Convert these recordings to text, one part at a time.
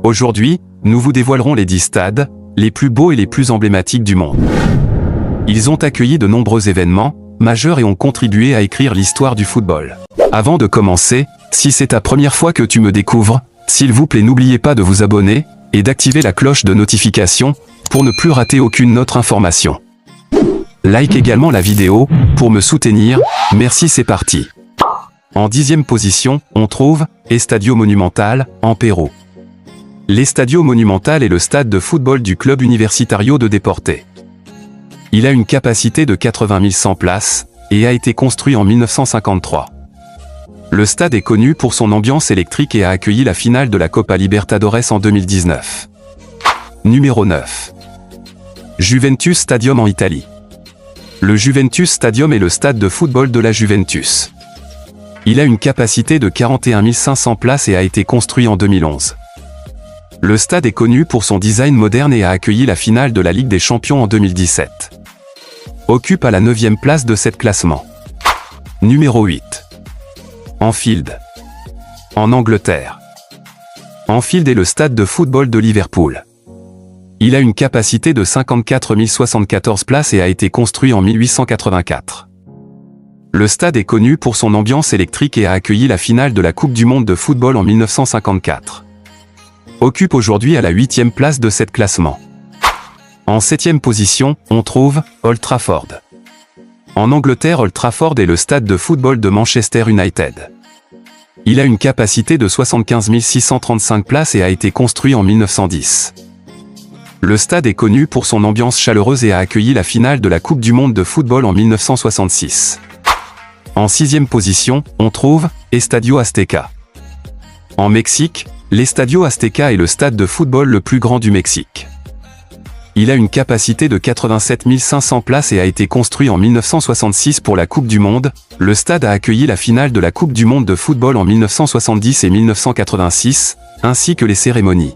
Aujourd'hui, nous vous dévoilerons les 10 stades, les plus beaux et les plus emblématiques du monde. Ils ont accueilli de nombreux événements majeurs et ont contribué à écrire l'histoire du football. Avant de commencer, si c'est ta première fois que tu me découvres, s'il vous plaît n'oubliez pas de vous abonner et d'activer la cloche de notification pour ne plus rater aucune autre information. Like également la vidéo pour me soutenir, merci, c'est parti. En 10e position, on trouve Estadio Monumental, en Pérou. L'Estadio Monumental est le stade de football du club Universitario de Deporte. Il a une capacité de 80 100 places et a été construit en 1953. Le stade est connu pour son ambiance électrique et a accueilli la finale de la Copa Libertadores en 2019. Numéro 9. Juventus Stadium en Italie. Le Juventus Stadium est le stade de football de la Juventus. Il a une capacité de 41 500 places et a été construit en 2011. Le stade est connu pour son design moderne et a accueilli la finale de la Ligue des Champions en 2017. Occupe à la 9e place de cet classement. Numéro 8. Anfield. En Angleterre. Anfield est le stade de football de Liverpool. Il a une capacité de 54 074 places et a été construit en 1884. Le stade est connu pour son ambiance électrique et a accueilli la finale de la Coupe du Monde de football en 1954. Occupe aujourd'hui à la 8e place de cet classement. En 7e position, on trouve Old Trafford. En Angleterre, Old Trafford est le stade de football de Manchester United. Il a une capacité de 75 635 places et a été construit en 1910. Le stade est connu pour son ambiance chaleureuse et a accueilli la finale de la Coupe du Monde de football en 1966. En 6e position, on trouve Estadio Azteca. En Mexique, l'Estadio Azteca est le stade de football le plus grand du Mexique. Il a une capacité de 87 500 places et a été construit en 1966 pour la Coupe du Monde. Le stade a accueilli la finale de la Coupe du Monde de football en 1970 et 1986, ainsi que les cérémonies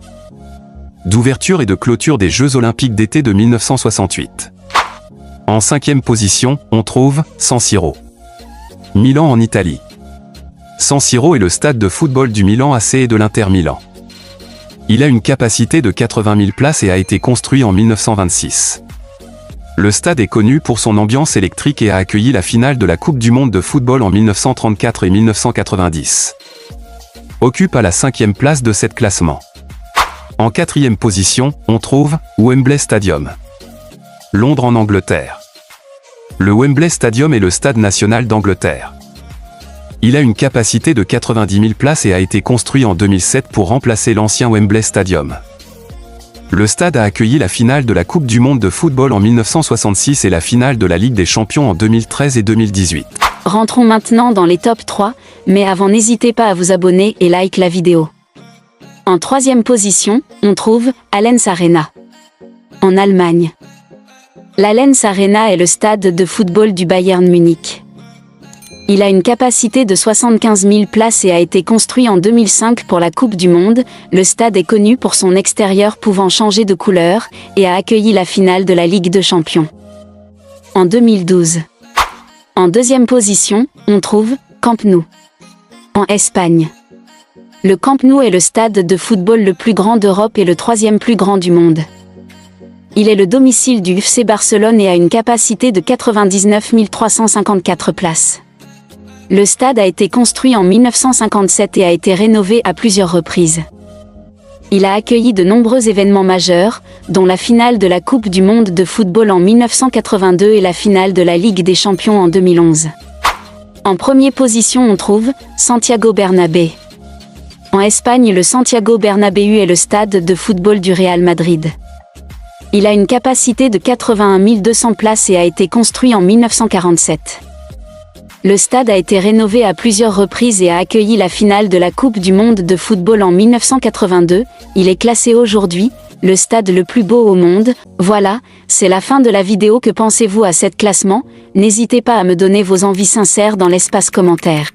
d'ouverture et de clôture des Jeux Olympiques d'été de 1968. En 5e position, on trouve San Siro. Milan en Italie. San Siro est le stade de football du Milan AC et de l'Inter Milan. Il a une capacité de 80 000 places et a été construit en 1926. Le stade est connu pour son ambiance électrique et a accueilli la finale de la Coupe du Monde de football en 1934 et 1990. Occupe à la 5e place de cet classement. En 4e position, on trouve Wembley Stadium. Londres en Angleterre. Le Wembley Stadium est le stade national d'Angleterre. Il a une capacité de 90 000 places et a été construit en 2007 pour remplacer l'ancien Wembley Stadium. Le stade a accueilli la finale de la Coupe du Monde de football en 1966 et la finale de la Ligue des Champions en 2013 et 2018. Rentrons maintenant dans les top 3, mais avant n'hésitez pas à vous abonner et like la vidéo. En 3e position, on trouve Allianz Arena. En Allemagne. L'Allianz Arena est le stade de football du Bayern Munich. Il a une capacité de 75 000 places et a été construit en 2005 pour la Coupe du Monde. Le stade est connu pour son extérieur pouvant changer de couleur et a accueilli la finale de la Ligue des Champions en 2012. En 2e position, on trouve Camp Nou. En Espagne. Le Camp Nou est le stade de football le plus grand d'Europe et le 3e plus grand du monde. Il est le domicile du FC Barcelone et a une capacité de 99 354 places. Le stade a été construit en 1957 et a été rénové à plusieurs reprises. Il a accueilli de nombreux événements majeurs, dont la finale de la Coupe du Monde de football en 1982 et la finale de la Ligue des Champions en 2011. En 1e position, on trouve Santiago Bernabéu. En Espagne, le Santiago Bernabéu est le stade de football du Real Madrid. Il a une capacité de 81 200 places et a été construit en 1947. Le stade a été rénové à plusieurs reprises et a accueilli la finale de la Coupe du Monde de football en 1982. Il est classé aujourd'hui le stade le plus beau au monde. Voilà, c'est la fin de la vidéo. Que pensez-vous à cet classement? N'hésitez pas à me donner vos envies sincères dans l'espace commentaire.